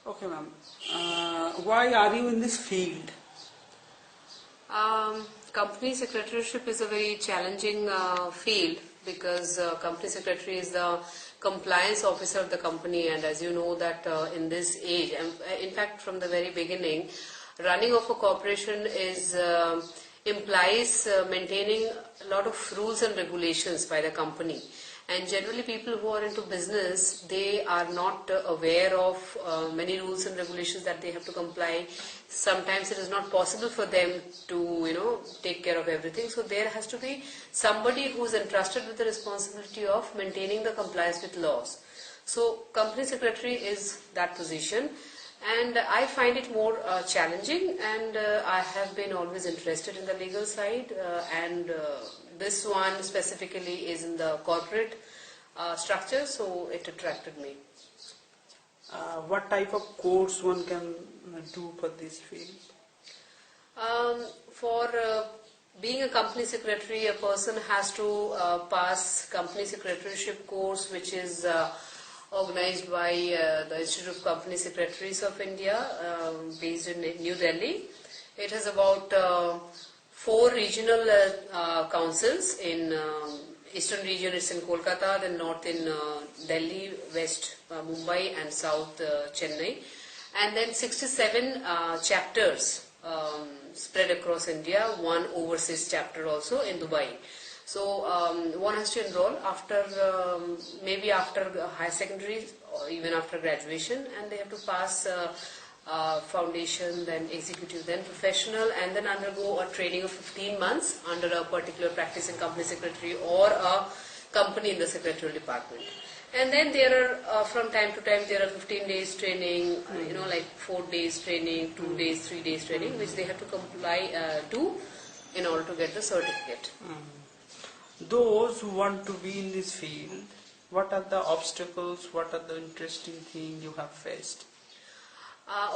Okay, ma'am. Why are you in this field? Company secretaryship is a very challenging field because company secretary is the compliance officer of the company, and as you know that in this age, and in fact from the very beginning, running of a corporation is implies maintaining a lot of rules and regulations by the company. And generally people who are into business, they are not aware of many rules and regulations that they have to comply. Sometimes it is not possible for them to, take care of everything. So there has to be somebody who is entrusted with the responsibility of maintaining the compliance with laws. So company secretary is that position. And I find it more challenging, and I have been always interested in the legal side, and this one specifically is in the corporate structure, so it attracted me. What type of course one can do for this field? For being a company secretary, a person has to pass company secretaryship course, which is organized by the Institute of Company Secretaries of India, based in New Delhi. It has about 4 regional councils. In eastern region it's in Kolkata, then north in Delhi, west Mumbai, and south Chennai, and then 67 chapters spread across India, one overseas chapter also in Dubai. So one has to enroll after maybe after high secondary or even after graduation, and they have to pass foundation, then executive, then professional, and then undergo a training of 15 months under a particular practicing company secretary or a company in the secretarial department. And then there are from time to time there are 15 days training, like 4 days training, 2 days, 3 days training, which they have to comply to in order to get the certificate. Those who want to be in this field, what are the obstacles, what are the interesting things you have faced?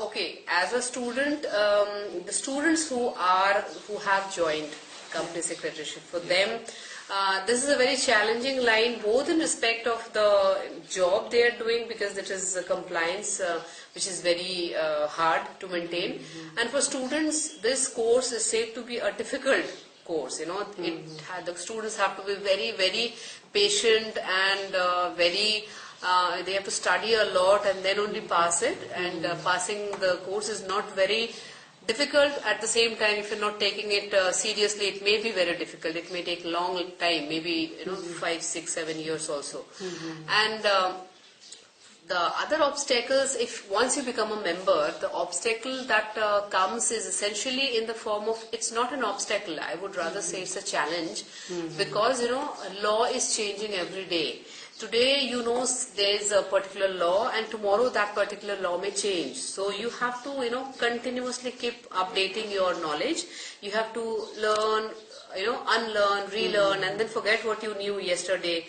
Okay, as a student, the students who have joined company secretaryship, for them this is a very challenging line, both in respect of the job they are doing, because it is a compliance which is very hard to maintain, and for students this course is said to be a difficult course. The students have to be very, very patient and they have to study a lot and then only pass it. And passing the course is not very difficult. At the same time, if you're not taking it seriously, it may be very difficult. It may take long time, maybe 5, 6, 7 years also. And the other obstacles, if once you become a member, the obstacle that comes is essentially in the form of, it's not an obstacle, I would rather say it's a challenge, because law is changing every day. Today there is a particular law, and tomorrow that particular law may change. So you have to continuously keep updating your knowledge. You have to learn, unlearn, relearn, and then forget what you knew yesterday,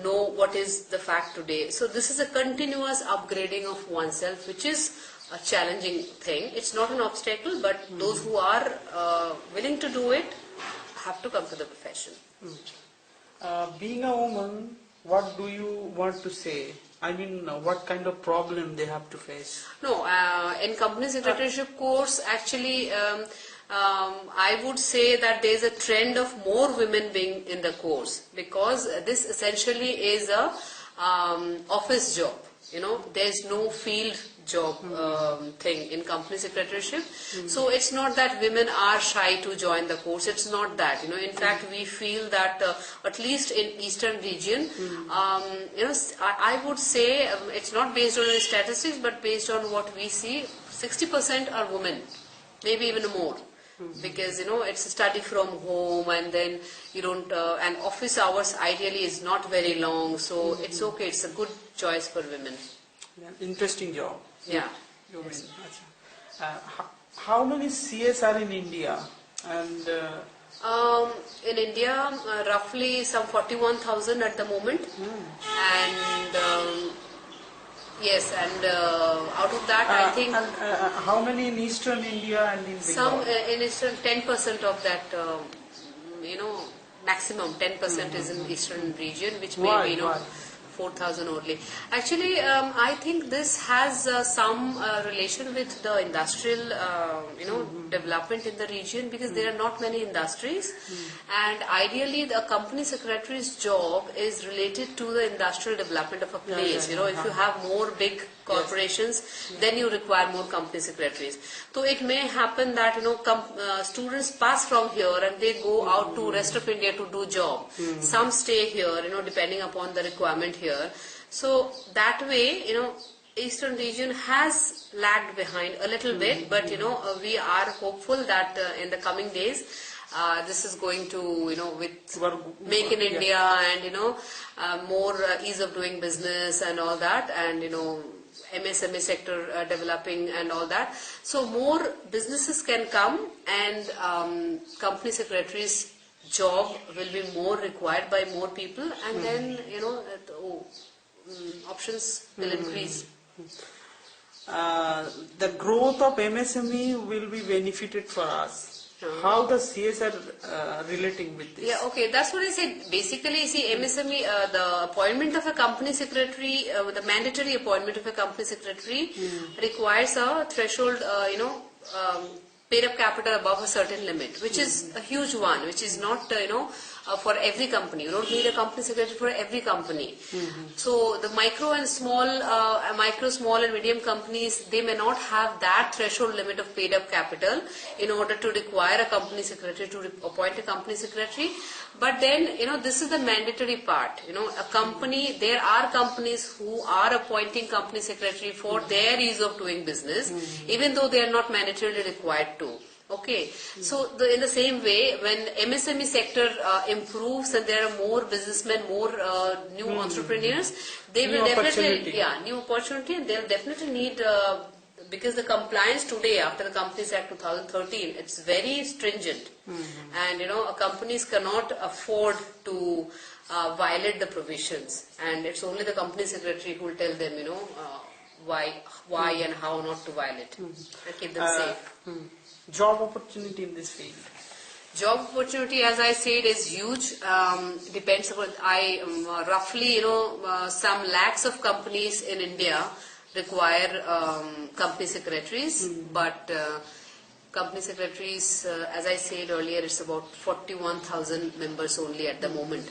know what is the fact today. So this is a continuous upgrading of oneself, which is a challenging thing. It's not an obstacle, but those who are willing to do it have to come to the profession. Being a woman, what do you want to say? I mean, what kind of problem they have to face? No, in company secretaryship course, actually, I would say that there is a trend of more women being in the course, because this essentially is a office job. There is no field job thing in company secretaryship. So it's not that women are shy to join the course. It's not that. In fact, we feel that at least in eastern region, I would say it's not based on any statistics, but based on what we see, 60% are women, maybe even more. Because it's a study from home, and then you don't and office hours ideally is not very long, so it's okay, it's a good choice for women. Interesting job. Yeah. Yes. How many CS are in India? And in India, roughly some 41,000 at the moment, and yes, and out of that, I think. How many in Eastern India and in Bengal? Some in Eastern, 10% of that, maximum 10% is in Eastern region, which may be, 4,000 only. Actually, I think this has some relation with the industrial, development in the region, because there are not many industries, and ideally the company secretary's job is related to the industrial development of a place. If you have more big corporations, then you require more company secretaries. So it may happen that students pass from here and they go out to rest of India to do job. Some stay here, depending upon the requirement here. So that way, Eastern region has lagged behind a little bit, but we are hopeful that in the coming days this is going to, with Make in India and more ease of doing business and all that, and MSME sector developing and all that. So more businesses can come, and company secretaries' job will be more required by more people, and then options will increase. The growth of MSME will be benefited for us. How does CSR relating with this? Yeah, okay, that's what I said. Basically, see, MSME, the appointment of a company secretary, the mandatory appointment of a company secretary requires a threshold, paid up capital above a certain limit, which is a huge one, which is not, for every company. You don't need a company secretary for every company. So the micro, small and medium companies, they may not have that threshold limit of paid up capital in order to require a company secretary, to appoint a company secretary. But then, this is the mandatory part. A company, there are companies who are appointing company secretary for their ease of doing business, even though they are not mandatorily required to. Okay, so in the same way, when MSME sector improves and there are more businessmen, more new entrepreneurs, they will definitely, new opportunity, and they'll definitely need, because the compliance today after the Companies Act 2013, it's very stringent, and companies cannot afford to violate the provisions, and it's only the company secretary who will tell them, why and how not to violate and keep them safe. Job opportunity in this field? Job opportunity, as I said, is huge. Depends upon, roughly, some lakhs of companies in India require company secretaries, but company secretaries, as I said earlier, it's about 41,000 members only at the moment.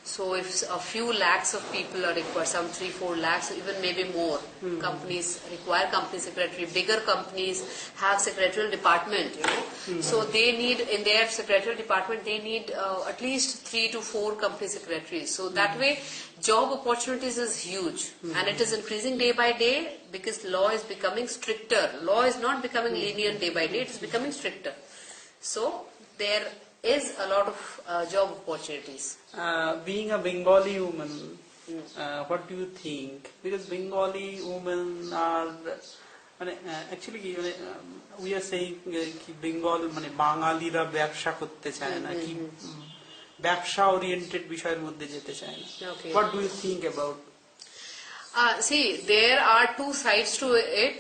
So if a few lakhs of people are required, some 3-4 lakhs, even maybe more, companies require company secretary. Bigger companies have secretarial department, so they need, in their secretarial department, they need at least 3 to 4 company secretaries. So that way, job opportunities is huge, and it is increasing day by day, because law is becoming stricter. Law is not becoming lenient day by day, it is becoming stricter. So there is a lot of job opportunities. Being a Bengali woman, what do you think? Because Bengali women are, actually we are saying Bengal, Bangalira ব্যবসা করতে চায় না, কি ব্যবসা oriented বিষয়ের মধ্যে যেতে চায় না. What do you think about? See, there are two sides to it.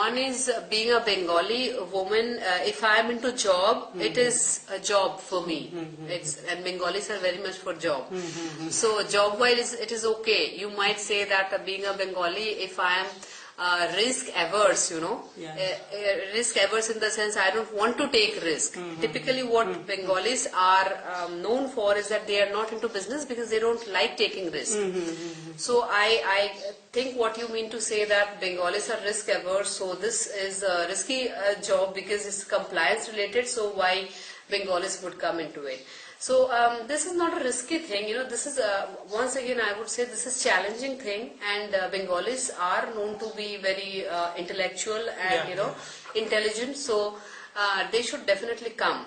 One is being a Bengali woman. If I am into job, it is a job for me. And Bengalis are very much for job. So job-wise, it is okay. You might say that being a Bengali, if I am risk averse, risk averse in the sense I don't want to take risk. Typically what Bengalis are known for is that they are not into business because they don't like taking risk. So I think what you mean to say that Bengalis are risk averse, so this is a risky job because it's compliance related, so why Bengalis would come into it. So this is not a risky thing, this is, once again I would say this is challenging thing, and Bengalis are known to be very intellectual and, intelligent, so they should definitely come.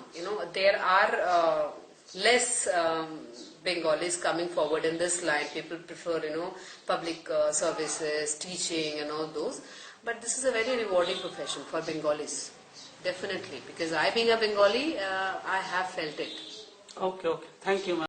There are less Bengalis coming forward in this line. People prefer, public services, teaching and all those, but this is a very rewarding profession for Bengalis, definitely, because I being a Bengali, I have felt it. Okay. Thank you, ma'am.